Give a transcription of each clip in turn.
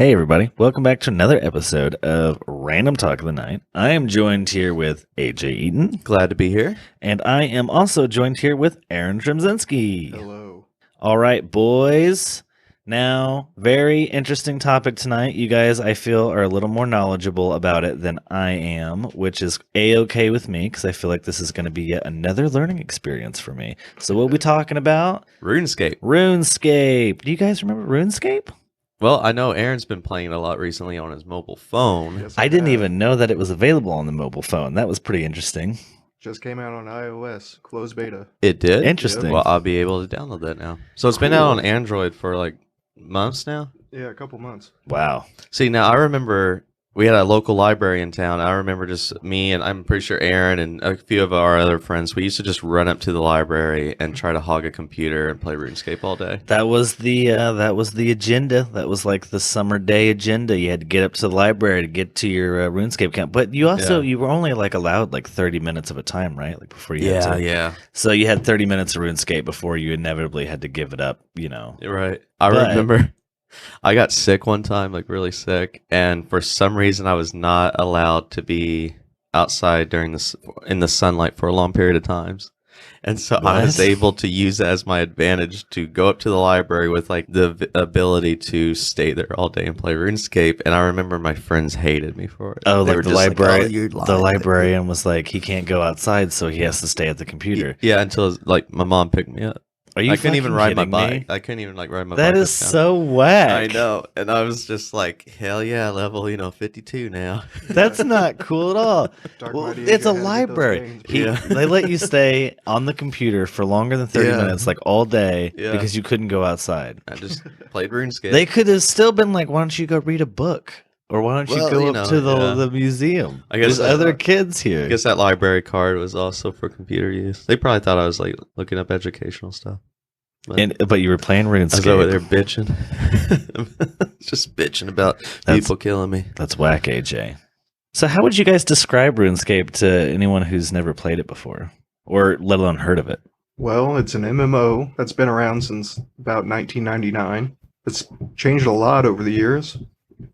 Hey everybody, welcome back to another episode of Random Talk of the Night. I am joined here with AJ Eaton. Glad to be here. And I am also joined here with Aaron Trzymczynski. Hello. All right, boys. Now, very interesting topic tonight. You guys, I feel, are a little more knowledgeable about it than I am, which is A-okay with me because I feel like this is going to be yet another learning experience for me. So what are we talking about? RuneScape. RuneScape. Do you guys remember RuneScape? Well, I know Aaron's been playing it a lot recently on his mobile phone. Yes, I didn't even know that it was available on the mobile phone. That was pretty interesting. Just came out on iOS, closed beta. It did? Interesting. Well, I'll be able to download that now. So it's been out on Android for like months now? Yeah, a couple months. Wow. See, now I remember we had a local library in town. I remember just me and I'm pretty sure Aaron and a few of our other friends, we used to just run up to the library and try to hog a computer and play RuneScape all day. That was the agenda. That was like the summer day agenda. You had to get up to the library to get to your RuneScape camp. But you also you were only like allowed like 30 minutes of a time, right? Like before you had to. Yeah. So you had 30 minutes of RuneScape before you inevitably had to give it up, you know. Right. I remember I got sick one time, like really sick, and for some reason I was not allowed to be outside in the sunlight for a long period of times. And so I was able to use that as my advantage to go up to the library with like the ability to stay there all day and play RuneScape. And I remember my friends hated me for it. Oh, They like were the just library, "Oh, the librarian was like, he can't go outside, so he has to stay at the computer. Yeah, until like my mom picked me up. Are you I couldn't even fucking ride my kidding bike. me? I couldn't even like ride my bike. That is uptown. so whack. I know. And I was just like, hell yeah, level, 52 now. That's not cool at all. Dark Well, Mighty it's Ninja a had to get those library. gains. Yeah. They let you stay on the computer for longer than 30 Yeah. minutes, like all day, Yeah. because you couldn't go outside. I just played RuneScape. They could have still been like, why don't you go read a book? Or why don't you Well, go you up know, to yeah. the museum? I guess There's that- other kids here. I guess that library card was also for computer use. They probably thought I was like looking up educational stuff. But you were playing I was RuneScape. over there bitching. Just bitching about people killing me. That's whack, AJ. So how would you guys describe RuneScape to anyone who's never played it before? Or let alone heard of it? Well, it's an MMO that's been around since about 1999. It's changed a lot over the years.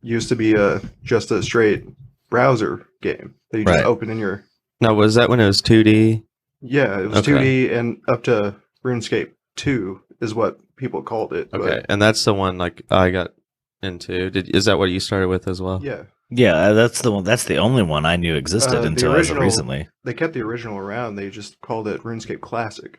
Used to be just a straight browser game that you just Right. open in your... Now, was that when it was 2D? Yeah, it was Okay. 2D and up to RuneScape 2 is what people called it. Okay, and that's the one like I got into. Is that what you started with as well? But yeah, Yeah, that's the one. That's the only one I knew existed The until as of original- recently. they kept the original around. They just called it RuneScape Classic.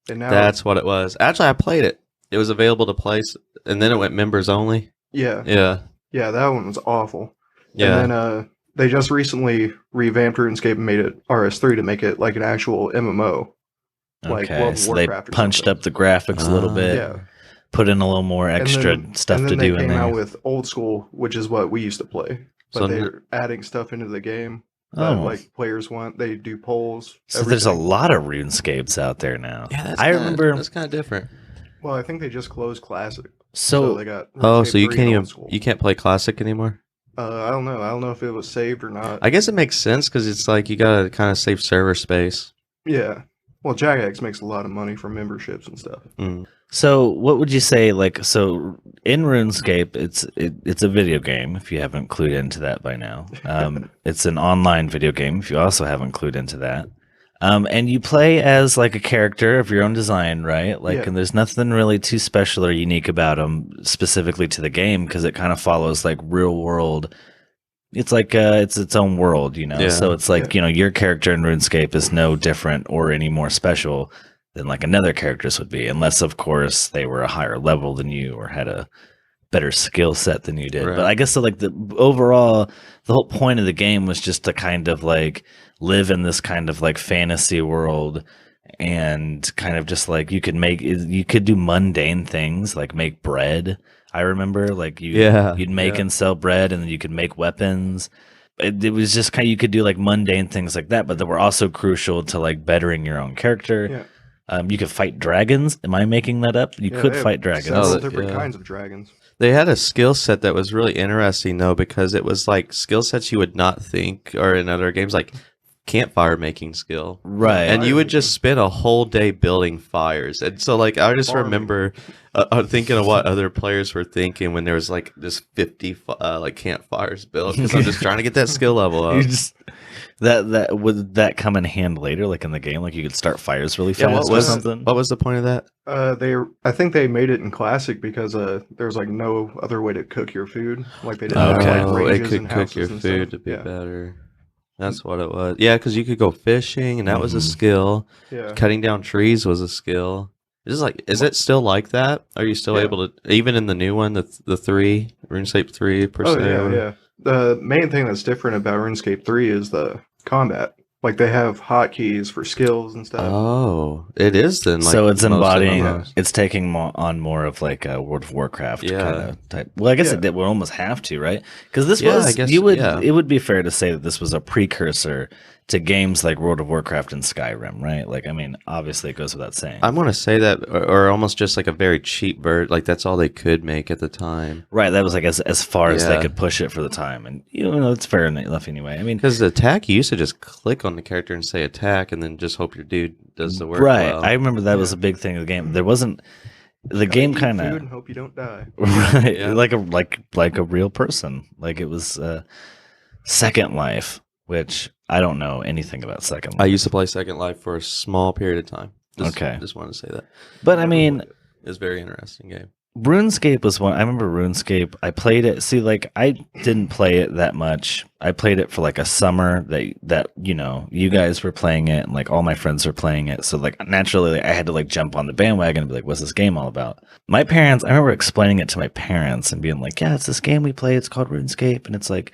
And now... That's what it was. Actually, I played it. It was available to play, and then it went members only. Yeah. Yeah, Yeah, that one was awful. yeah. And then they just recently revamped RuneScape and made it RS3 to make it like an actual MMO. Like Okay, World of so they Warcraft or punched something. up the graphics a little bit, Yeah. put in a little more And extra then- stuff and to then do they in came there. out with Old School, which is what we used to play. But So they're adding stuff into the game that Oh. like players want. They do polls. So there's a everything. lot of RuneScapes out there now. Yeah, I remember. that's kind of different. Well, I think they just closed Classic. So they got Oh, RuneScape so you 3 can't and even Old School. you can't play classic anymore. I don't know. I don't know if it was saved or not. I guess it makes sense because it's like you gotta kind of save server space. Yeah. Well, Jagex makes a lot of money from memberships and stuff. Mm. So what would you say? Like, so in RuneScape, it's a video game. If you haven't clued into that by now, it's an online video game. If you also haven't clued into that, and you play as like a character of your own design, right? Like, Yeah. and there's nothing really too special or unique about them specifically to the game because it kind of follows like real world. It's like it's its own world, you know. Yeah. So it's like Yeah. your character in RuneScape is no different or any more special than like another character's would be, unless of course they were a higher level than you or had a better skill set than you did. Right. But I guess so like the overall, the whole point of the game was just to kind of like live in this kind of like fantasy world and kind of just like you could do mundane things like make bread. I remember like you'd make and sell bread and then you could make weapons. It was just kind of, you could do like mundane things like that, but that were also crucial to like bettering your own character. Yeah. You could fight dragons. Am I making that up? You Yeah, could they have fight dragons. Several Oh, different yeah. kinds of dragons. They had a skill set that was really interesting though because it was like skill sets you would not think are in other games like campfire making skill. Right. And you Fire would just making. spend a whole day building fires. And so, like, I just Farming. remember thinking of what other players were thinking when there was, like, just 50, like, campfires built. Because I'm just trying to get that skill level up. You just that would that come in hand later, like in the game, like you could start fires really Yeah, fast or something. what was the point of that? I think they made it in classic because there's like no other way to cook your food. Like they didn't Okay. have like Oh, it ranges could and cook your houses and food stuff. to be Yeah. better. That's what it was. Yeah, because you could go fishing, and that was a Mhm. skill. Yeah. Cutting down trees was a skill. Is it still like that? Are you still Yeah. able to, even in the new one, the RuneScape 3 per Oh se? yeah, yeah. The main thing that's different about RuneScape 3 is the combat. Like they have hotkeys for skills and stuff. Oh, it is then. Like So it's most embodying, MMOs. it's taking on more of like a World of Warcraft Yeah. kind of type. Well, I guess Yeah. it would almost have to, right? Because this Yeah, was, I guess, you would, yeah. it would be fair to say that this was a precursor to games like World of Warcraft and Skyrim, right? Like, I mean, obviously it goes without saying. I'm going to say that, or almost just like a very cheap bird. Like that's all they could make at the time. Right, that was like as far as they Yeah. could push it for the time, and you know it's fair enough anyway. I mean, Because the attack, you used to just click on the character and say attack, and then just hope your dude does the work. right? well. I remember that was Yeah. a big thing of the game. There wasn't the Gotta game eat kind food of and hope you don't die. right, Yeah. like a real person. Like it was Second Life, which I don't know anything about Second I Life. used to play Second Life for a small period of time. Okay. Just wanted to say that. But I mean, It's a very interesting game. RuneScape was one. I remember RuneScape. I played it. See, like I didn't play it that much. I played it for like a summer. That you know, you guys were playing it, and like all my friends were playing it. So like naturally, I had to like jump on the bandwagon and be like, "What's this game all about?" My parents. I remember explaining it to my parents and being like, "Yeah, it's this game we play. It's called RuneScape, and it's like."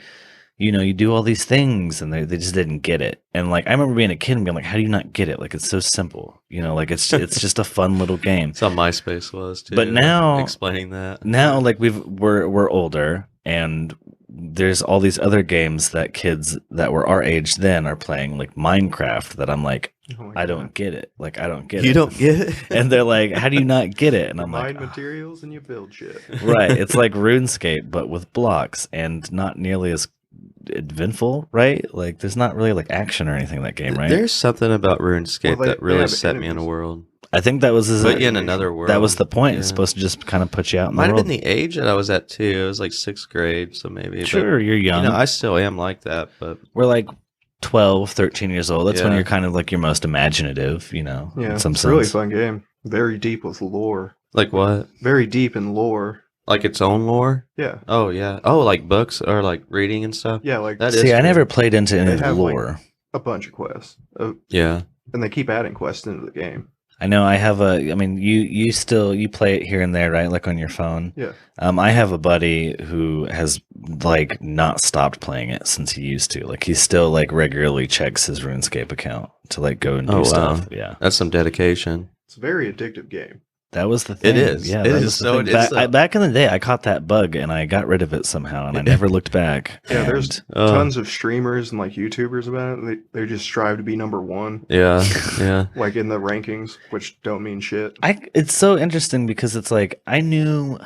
You know, you do all these things, and they just didn't get it. And like, I remember being a kid and being like, "How do you not get it? Like, it's so simple. You know, like it's just a fun little game." It's how MySpace was too. But now- explaining that. Now, like we're older, and there's all these other games that kids that were our age then are playing, like Minecraft. That I'm like, Oh my I God. don't get it. Like, I don't get You it. don't get it. And they're like, "How do you not get it?" And You I'm mine like, materials and you build shit. right. It's like RuneScape, but with blocks and not nearly as eventful, right? Like, there's not really like action or anything in that game, right? There's something about RuneScape Well, they that really have set me in a enemies. world. I think that was his, Put you in another world. that was the point. It's Yeah. supposed to just kind of put you out in Might the have world. been the age that I was at too. It was like 6th grade, so maybe. but, Sure, you're young. You know, I still am like that, but We're like 12, 13 years old. That's when Yeah. you're kind of like your most imaginative, you know, Yeah, in some it's a really sense. fun game. Very deep with lore. like what? Very deep in lore. Like its own lore? Yeah, Oh yeah. Oh, like books or like reading and stuff. yeah, like That is See, I true. never played into any They of the have, like- lore. a bunch of quests, Yeah. and they keep adding quests into the game. I know I have a. I mean, you play it here and there, right? Like on your phone. Yeah. I have a buddy who has like not stopped playing it since he used to. Like he still like regularly checks his RuneScape account to like go and do Oh, wow. stuff. Yeah, That's some dedication. It's a very addictive game. that was the thing. It is. Yeah, It that is. was the So thing. it is Back in the day, I caught that bug and I got rid of it somehow, and I never looked back. Yeah, And- there's Oh. tons of streamers and like YouTubers about it. They just strive to be number one, Yeah. Yeah. like in the rankings, which don't mean shit. It's so interesting because it's like I knew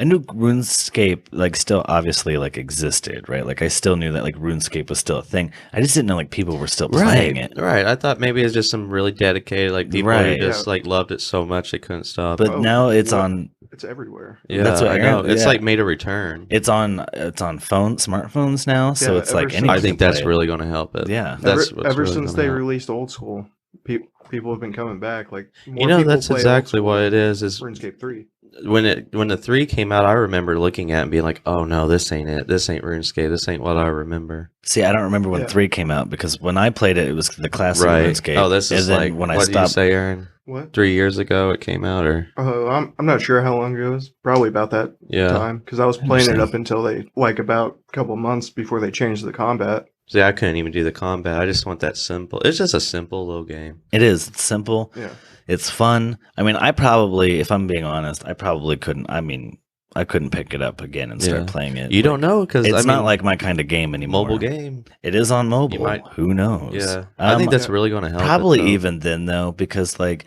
RuneScape like still obviously like existed, right? Like I still knew that like RuneScape was still a thing. I just didn't know like people were still playing it. Right. I thought maybe it's just some really dedicated like people Right. who just Yeah. like loved it so much they couldn't stop. But Oh, now it's what? on It's everywhere. yeah, that's what I know. Aaron- It's yeah. like made a return. it's on smartphones now, so Yeah, it's ever like since- anyone I think can that's play it. really going to help it. Yeah. That's ever what's ever really since gonna they help. released Old School, people have been coming back. Like more You know, people that's play Old exactly School what than it is. RuneScape 3. When the 3 came out, I remember looking at it and being like, "Oh no, this ain't it. This ain't RuneScape. This ain't what I remember." See, I don't remember when Yeah. 3 came out because when I played it, it was the classic Right. RuneScape. Oh, this is and then like when I what did you stopped. say, Aaron? What? 3 years ago it came out, or I'm not sure how long ago it was. Probably about that yeah. time because I was playing it Interesting. up until they like about a couple months before they changed the combat. See, I couldn't even do the combat. I just want that simple. It's just a simple little game. It is. It's simple. Yeah. It's fun. I mean, I probably, if I'm being honest, I probably couldn't. I mean, I couldn't pick it up again and start Yeah. playing it. You don't know because It's I mean, not like my kind of game anymore. mobile game. It is on mobile. You might- Who knows? Yeah, I think that's really going to help. it, probably though. even then though, because like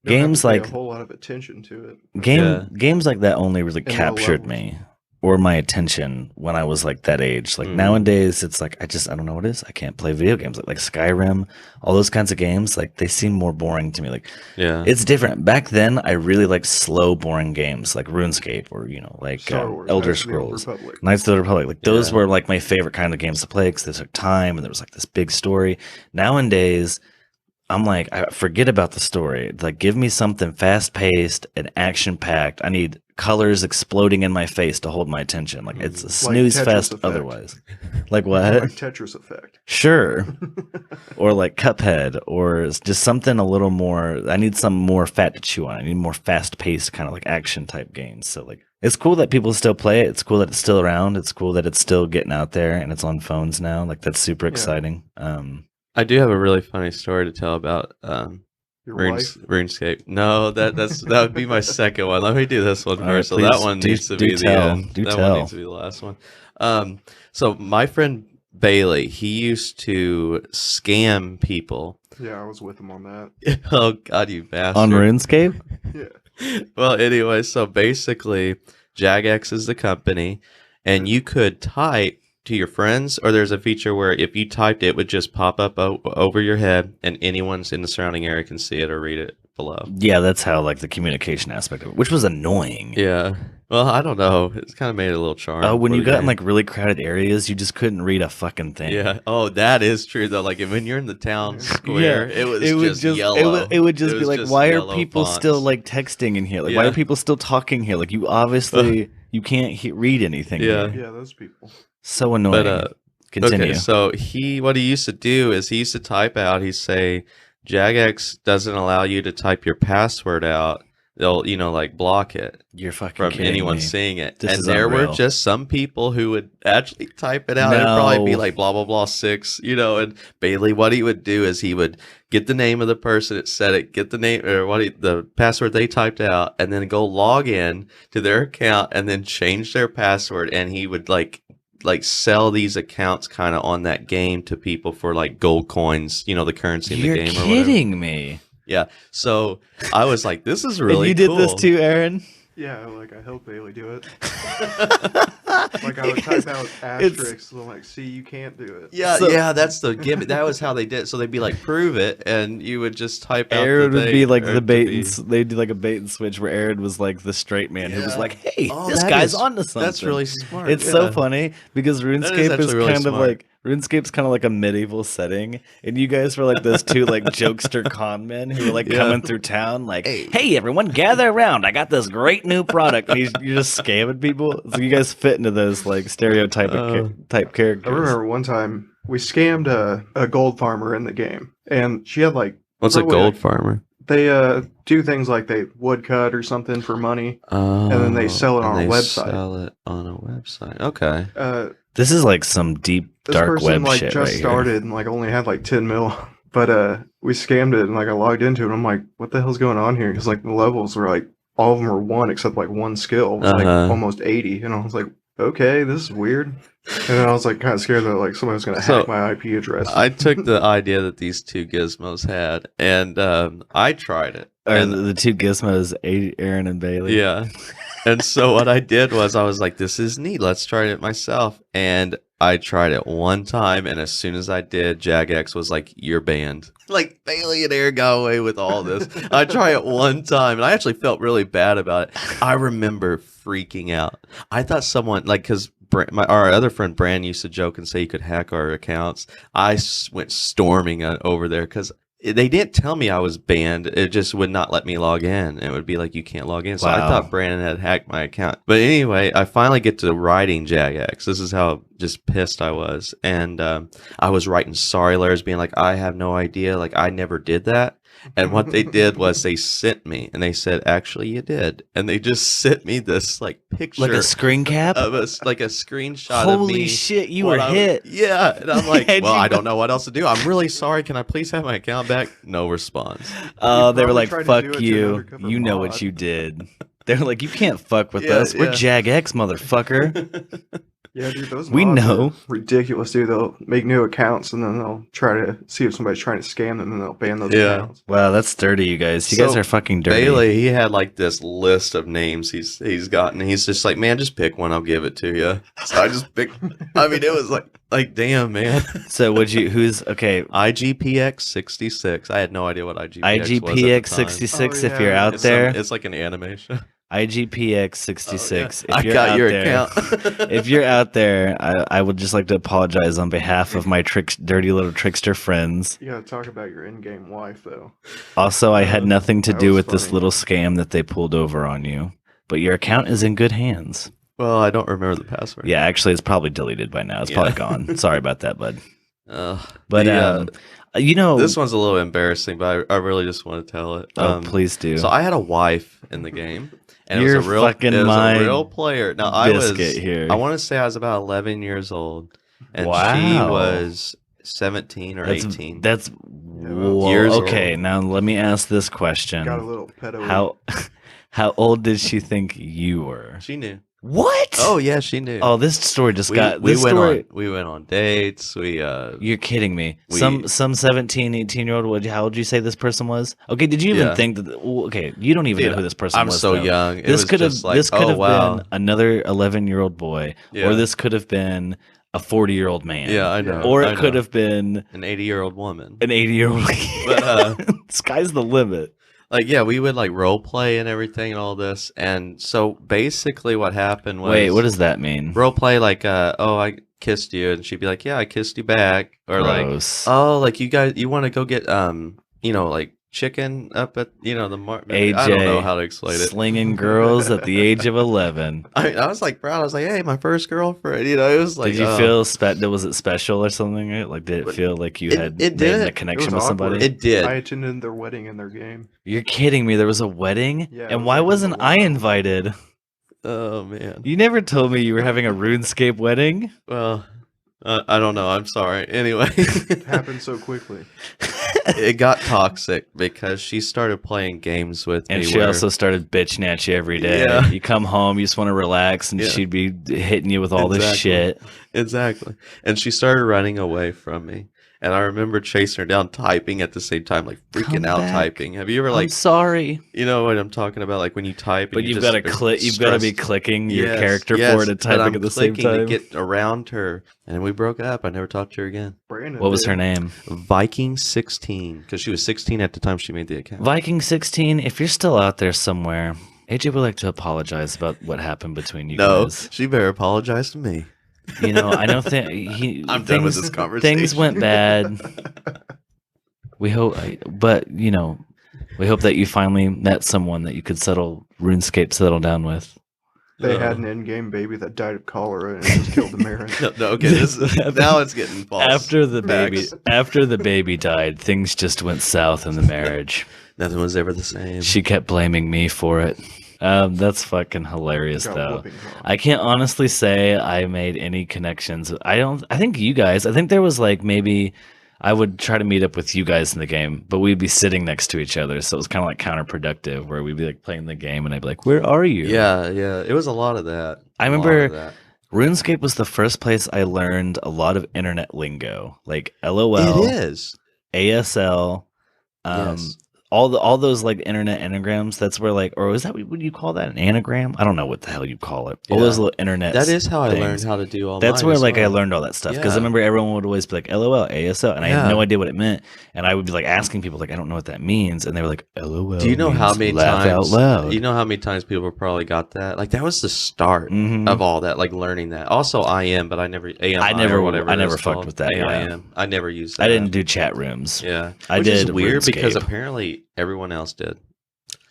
You don't have games to pay like a whole lot of attention to it. games like that only really low captured levels. me. or my attention when I was like that age. Like nowadays, it's like I don't know what it is. I can't play video games like Skyrim, all those kinds of games. Like they seem more boring to me. Like Yeah. it's different. Back then, I really liked slow, boring games like RuneScape or like Star Wars, Elder Knights of the Old Scrolls, Republic. Knights of the Old Republic. Like those Yeah. were like my favorite kind of games to play because they took time and there was like this big story. Nowadays, I'm like, I forget about the story. Like, give me something fast paced and action packed. I need colors exploding in my face to hold my attention. Like, it's a snooze Tetris fest Effect. otherwise. Like, Or what? like Tetris Effect. Sure. Or like Cuphead, or it's just something a little more. I need some more fat to chew on. I need more fast paced kind of like action type games. So, like, it's cool that people still play it. It's cool that it's still around. It's cool that it's still getting out there and it's on phones now. Like, that's super exciting. I do have a really funny story to tell about Your wife. RuneScape. No, that would be my second one. Let me do this one All first. right, So that please one do- needs to do be tell. the end. Do that tell. one needs to be the last one. So my friend Bailey, he used to scam people. Yeah, I was with him on that. Oh God, you bastard! On RuneScape? Yeah. Well, anyway, so basically, Jagex is the company, and you could type to your friends, or there's a feature where if you typed it would just pop up over your head, and anyone's in the surrounding area can see it or read it below. Yeah, that's how like the communication aspect of it, which was annoying. Yeah. Well, I don't know. It's kind of made it a little charm. Oh, when for you the got in game. like really crowded areas, you just couldn't read a fucking thing. Yeah. Oh, that is true though. Like when you're in the town square, it was just yellow. It would just It be was like, just why are yellow people fonts. still like texting in here? Like, why Yeah. are people still talking here? Like, you obviously you can't read anything. Yeah. here. Yeah, those people. So annoying. But Continue. okay, so what he used to do is he used to type out. He'd say, "Jagex doesn't allow you to type your password out. They'll like block it You're fucking from kidding anyone me. seeing it." This And is there were unreal. just some people who would actually type it out. It'd probably be No. like blah blah blah 6, And Bailey, what he would do is he would get the name of the person that said it, get the name or the password they typed out, and then go log in to their account and then change their password. And he would like sell these accounts kind of on that game to people for like gold coins, the currency in You're the game or whatever. kidding me. Yeah. So I was like, this is really and you cool. did this too, Aaron? Yeah, like I helped Bailey do it. Like I would type out asterisks and I'm like, see, you can't do it. Yeah, So- yeah, that's the gimmick. That was how they did it. So they'd be like, prove it, and you would just type out Aaron the would thing, be like or the to bait be- and they'd do like a bait and switch where Aaron was like the straight man who was Yeah. like, hey, Oh, this that guy's is- onto something. That's really smart. It's so yeah. funny because RuneScape is actually really kind of smart. like RuneScape's kind of like a medieval setting, and you guys were like those two like jokester con men who were like Yeah. coming through town, like, Hey. "Hey, everyone, gather around! I got this great new product." And you're just scamming people. So you guys fit into those like stereotypic type characters. I remember one time we scammed a gold farmer in the game, and she had like What's a probably, gold farmer? They do things like they woodcut or something for money. Oh, then they sell it on a and they website. Sell it on a website. Okay. This is like some deep This dark person web like shit just right started and like only had like 10 mil, but we scammed it and like I logged into it. And I'm like, what the hell's going on here? Because like the levels were like all of them were 1 except like one skill was like almost 80, and I was like, okay, this is weird. And then I was like kind of scared that like somebody was going to hack my IP address. I took the idea that these two gizmos had, and I tried it. here. Or And the two gizmos, Aaron and Bailey. yeah. And so what I did was I was like, this is neat. Let's try it myself. And I tried it one time, and as soon as I did, Jagex was like, you're banned. Like, Bailey and Aaron got away with all this. I tried it one time, and I actually felt really bad about it. I remember freaking out. I thought someone, like, because our other friend Brand used to joke and say he could hack our accounts. I went storming over there because they didn't tell me I was banned. It just would not let me log in. It would be like, you can't log in. So I Wow. thought Brandon had hacked my account. But anyway, I finally get to writing Jagex. This is how just pissed I was. And I was writing sorry letters being like, I have no idea. Like, I never did that. And what they did was they sent me and they said, actually, you did. And they just sent me this like picture Like a screen cap? of like a screenshot of Holy me. shit, you what were I was- hit. Yeah. And I'm like, How'd well, you I go- don't know what else to do. I'm really sorry. Can I please have my account back? No response. Oh, they were probably like, tried to fuck do it to an you. undercover You know mod. what you did. They were like, you can't fuck with Yeah, us. We're yeah. Jagex, motherfucker. Yeah, dude, those We mods know. are ridiculous, dude. They'll make new accounts and then they'll try to see if somebody's trying to scam them and they'll ban those Yeah. accounts. Wow, that's dirty, you guys. You guys So, are fucking dirty. Bailey, he had like this list of names he's gotten. He's just like, man, just pick one. I'll give it to you. So I just picked. I mean, it was like, damn, man. So who's okay? IGPX 66. I had no idea what IGPX was IGPX at the time. 66. Oh, If you're yeah. out It's there, it's like an animation. IGPX 66. Oh, yeah. If you're I got out your there, account. if you're out there, I would just like to apologize on behalf of my dirty little trickster friends. You gotta talk about your in-game wife, though. Also, I had nothing to That do was with this funny. little scam that they pulled over on you. But your account is in good hands. Well, I don't remember the password. Yeah, actually, it's probably deleted by now. It's probably gone. Sorry about that, bud. But you know, this one's a little embarrassing, but I really just want to tell it. Please do. So I had a wife in the game, and You're it was a real, fucking it was my a real player. Now I biscuit here. I want to say I was about 11 years old, and she Wow. was 17 or 18. That's well, years okay. old. Now let me ask this question: Got a little pedo. how old did she think you were? She knew. What? Oh yeah, she knew. Oh, this story just we, got. we This went story. on. We went on dates. You're kidding me. we- Some 17, 18-year-old. How old did you say this person was? Okay, did you even Yeah. think that? Okay, you don't even Dude, know who this person I'm was. so though. young. It This was could have just like, this could oh, have wow. been another 11-year-old boy, Yeah. or this could have been a 40-year-old man. Yeah, I know. Or I it could know. have been an 80-year-old woman. an 80-year-old. But, Sky's the limit. Like, yeah, we would like role play and everything and all this. And so basically what happened was Wait, what does that mean? role play like oh, I kissed you, and she'd be like, yeah, I kissed you back. Or Gross. like, oh, like you want to go get like chicken up at the market. I don't know how to explain it. Slinging girls at the age of 11. I was like proud. I was like, hey, my first girlfriend. It was like, Did you feel was it special or something? Right? Like, did it feel like you had it made did. a connection It with was somebody? awkward. It did. I attended their wedding in their game. You're kidding me. There was a wedding? Yeah, it And was why like in wasn't the I wild. invited? Oh man. You never told me you were having a RuneScape wedding. Well, I don't know. I'm sorry. Anyway, It happened so quickly. it got toxic because she started playing games with And me. she where- also started bitching at you every day. Yeah. You come home, you just want to relax, and Yeah. she'd be hitting you with all this Exactly. shit. Exactly. And she started running away from me. And I remember chasing her down, typing at the same time, like freaking Come out back. typing. Have you ever I'm like, sorry. you know what I'm talking about? Like when you type, But and you you've just got to are click. You've got to be stressed. clicking your Yes, character yes, forward and but typing I'm at the same clicking time. to get around her, and we broke up. I never talked to her again. Brandon What was did. her name? Viking 16, because she was 16 at the time she made the account. Viking 16. If you're still out there somewhere, AJ would like to apologize about what happened between you No, guys. she better apologize to me. You know, I know I'm done with this conversation. Things went bad. We hope, but you know, we hope that you finally met someone that you could settle down with. They had an in-game baby that died of cholera and just killed the marriage. No, okay. Now it's getting false. After the Facts. baby died, things just went south in the marriage. Nothing was ever the same. She kept blaming me for it. That's fucking hilarious, Got though. whooping cough. I can't honestly say I made any connections. I think you guys. I think there was like maybe I would try to meet up with you guys in the game, but we'd be sitting next to each other, so it was kind of like counterproductive. Where we'd be like playing the game, and I'd be like, "Where are you?" Yeah. It was a lot of that. I A lot remember of that. RuneScape was the first place I learned a lot of internet lingo, like LOL, It is. ASL, Yes. all those like internet anagrams. That's where like, or is that what you call that, an anagram? I don't know what the hell you call it. All Yeah. those little internet. That is how I things. learned how to do all. That's mine where as like I well. learned all that stuff because I Yeah. remember everyone would always be like LOL, ASL, and I had Yeah. no idea what it meant, and I would be like asking people like I don't know what that means, and they were like LOL. Do you know how means many laugh times? out loud? You know how many times people probably got that? Like that was the start Mhm. of all that. Like learning that. Also, I am, but I never. I never- or whatever. I it never is fucked called. with that, yeah. AIM. I never used that. I didn't do chat rooms. Yeah, I which did is weird because RuneScape. apparently everyone else did.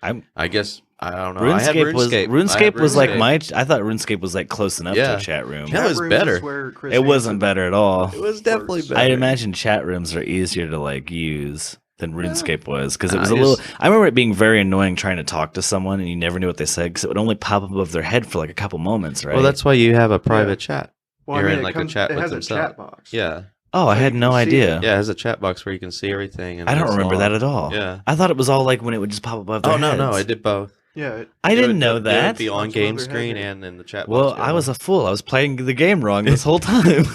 I'm- I guess I don't know. I had RuneScape was RuneScape. RuneScape was like RuneScape. I thought RuneScape was like close enough to Yeah. a chat room. Yeah. It was Chat rooms better. is where Chris It wasn't Hansen better at all. It was definitely works. better. I imagine chat rooms are easier to like use than RuneScape was because it was I a little. just- I remember it being very annoying trying to talk to someone and you never knew what they said because it would only pop up above their head for like a couple moments, right? Well, that's why you have a private chat. Well, You're I in mean, like a chat it with has a themselves. chat box. Yeah, oh, I so had you no can see idea. it. yeah. It has a chat box where you can see everything. And I don't it's remember all- that at all. Yeah. I thought it was all like when it would just pop above their Oh no, heads. it did both. Yeah. I didn't know It would that. be on Punch game above their screen head. and in the chat box. Well, I was a fool. I was playing the game wrong this whole time.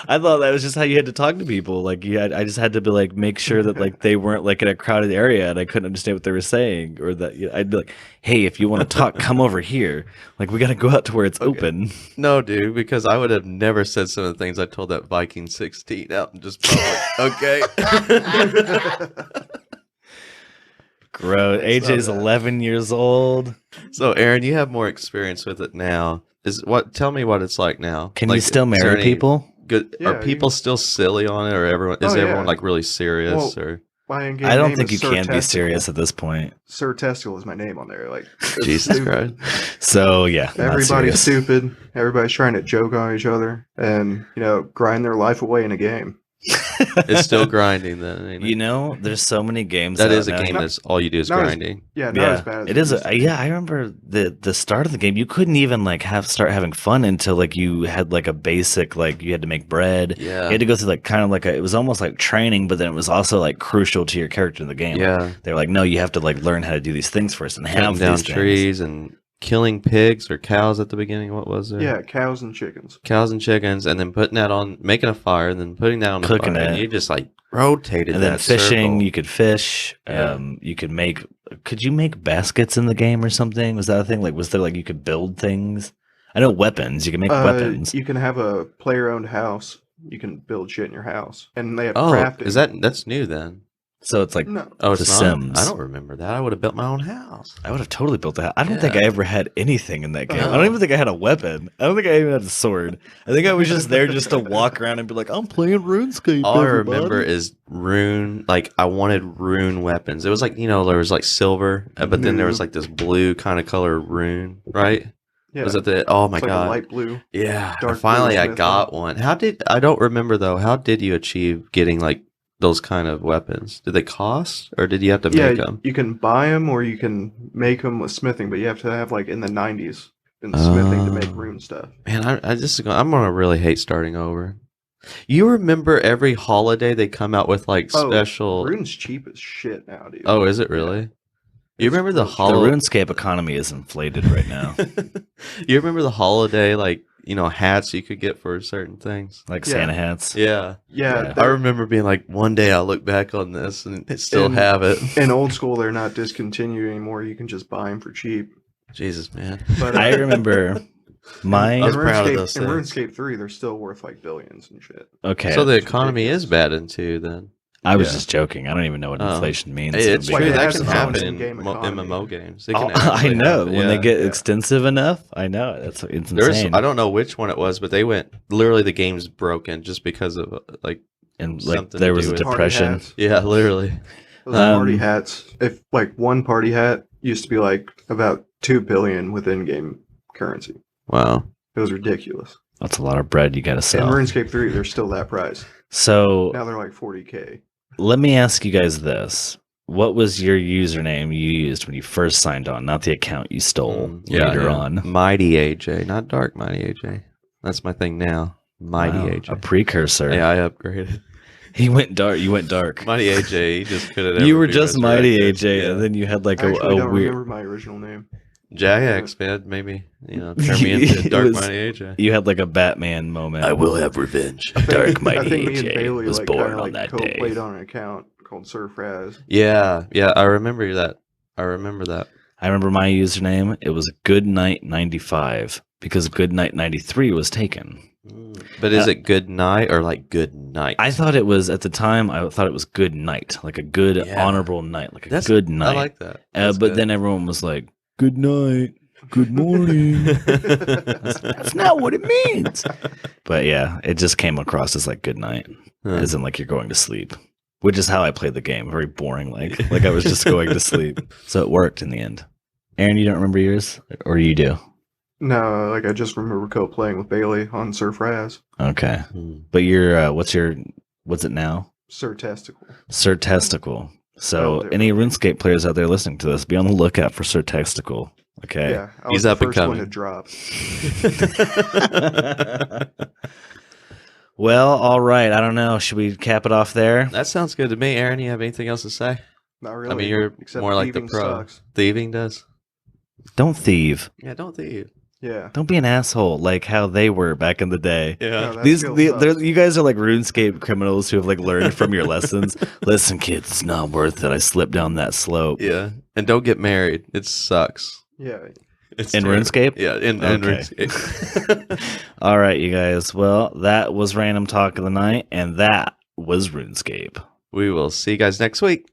I thought that was just how you had to talk to people. Like I just had to be like make sure that like they weren't like in a crowded area and I couldn't understand what they were saying, or that I'd be like, "Hey, if you want to talk, come over here. Like we got to go out to where it's open." No, dude, because I would have never said some of the things I told that Viking 16 out and just public. Okay. Gross. AJ's 11 years old. So, Aaron, you have more experience with it now. Tell me what it's like now. Can like, you still is there marry any people? Good. Yeah, Are people still silly on it, or everyone is Oh, yeah. everyone like really serious? Well, or My in-game I don't name think you is Sir can be Testicle. serious at this point. Sir Testicle is my name on there. Like Jesus stupid. Christ? So yeah, not Everybody's serious. stupid. Everybody's trying to joke on each other and grind their life away in a game. It's still grinding then. Ain't it? You know, there's so many games That out is a now. game that's all you do is not as- grinding. Yeah, not Yeah, as bad as it is. used to be. Yeah, I remember the start of the game. You couldn't even like start having fun until like you had like a basic like you had to make bread. Yeah. You had to go through like kind of like it was almost like training, but then it was also like crucial to your character in the game. Yeah. They're like, no, you have to like learn how to do these things first and have Cutting down these things. trees and killing pigs or cows at the beginning. What was there? Yeah, cows and chickens. Cows and chickens, and then putting that on, making a fire, and then putting that on the Cooking fire. it. And you just like rotated And then that fishing, circle. you could fish. Yeah. You could make. Could you make baskets in the game or something? Was that a thing? Like, was there like you could build things? I know weapons. You can make weapons. You can have a player-owned house. You can build shit in your house, and they have Oh, crafting. that's new then? So it's like No. Oh, The it's not? Sims. I don't remember that. I would have built my own house. I would have totally built that. I don't think Yeah. I ever had anything in that game. I No. don't even think I had a weapon. I don't think I even had a sword. I think I was just there just to walk around and be like, I'm playing RuneScape. All I everybody." remember is rune. Like I wanted rune weapons. It was like there was like silver, but then there was like this blue kind of color rune, right? Yeah, Was it the? Oh my it's like god! a light blue. Yeah. dark Finally, blue I Smith got one. I don't remember though. How did you achieve getting like those kind of weapons? Did they cost, or did you have to Yeah, make them? you can buy them or you can make them with smithing, but you have to have like in the 90s in smithing to make Oh. rune stuff. Man, I'm gonna really hate starting over. You remember every holiday they come out with like special? Rune's cheap as shit now, dude. Oh, is it really? You It's remember the real The holiday? RuneScape economy is inflated right now. You remember the holiday like hats you could get for certain things? Like Yeah. Santa hats. Yeah. Yeah, I remember being like, one day I'll look back on this and still And- have it. in old school they're not discontinued anymore. You can just buy them for cheap. Jesus, man. But I remember my. I was proud of those in things. RuneScape 3, they're still worth like billions and shit. Okay. So the It's economy ridiculous. is bad in two then. I was yeah. just joking. I don't even know what Oh. inflation means. Hey, it's So true. it That has can its own happen in in-game economy. MMO games. It Oh, can I actually know. happen, When they yeah. get yeah. extensive enough, I know. It's insane. I don't know which one it was, but they went literally the game's broken just because of like and like something there to was do a with- Party depression. hats. yeah, literally. Those party Um, hats. If like one party hat used to be like about 2 billion with in-game currency. Wow. It was ridiculous. That's a lot of bread you got to In sell. RuneScape 3, they're still that price. So Now they're like 40K. let me ask you guys this. What was your username you used when you first signed on? Not the account you stole later on. Mighty AJ, not Dark Mighty AJ. That's my thing now. Mighty Wow, AJ. a precursor. Yeah, I upgraded. He went dark. You went dark. Mighty AJ, he just couldn't. You ever were do just his Mighty records. AJ, Yeah. and then you had like I actually a don't weird. remember my original name. Jagex, man, maybe turn me into It Dark was- Mighty AJ. You had like a Batman moment. I will have revenge. Dark I Mighty think me and AJ Bailey was like born kinda, on like, that day. co-played on an account called Sir Fraz. Yeah, I remember that. I remember that. I remember my username. It was Goodnight 95 because Goodnight 93 was taken. But is it good night or like good night? I thought it was at the time. I thought it was good night, like a good Yeah. honorable night, like a That's good night. I like that. That's but good. then everyone was like, "Good night, good morning." That's not what it means. But yeah, it just came across as like good night, Huh. as in like you're going to sleep, which is how I played the game. Very boring, like I was just going to sleep. So it worked in the end. Aaron, you don't remember yours, or you do? No, like I just remember co-playing with Bailey on Sir Fraz. Okay, Hmm. but what's it now? Sir Testicle. Sir Testicle. So Oh, any RuneScape players out there listening to this, be on the lookout for Sir Testicle. Okay. Yeah, I He's was the up and first one coming. to drop. Well, all right. I don't know. Should we cap it off there? That sounds good to me. Aaron, you have anything else to say? Not really. I mean, you're except more like the thieving pro. sucks. Thieving does. Don't thieve. Yeah, don't thieve. Yeah. Don't be an asshole like how they were back in the day. Yeah. No, that skill sucks. You guys are like RuneScape criminals who have like learned from your lessons. Listen, kids, it's not worth it. I slipped down that slope. Yeah, and don't get married. It sucks. Yeah. It's In terrible. RuneScape? Yeah, in Okay. RuneScape. All right, you guys. Well, that was Random Talk of the Night, and that was RuneScape. We will see you guys next week.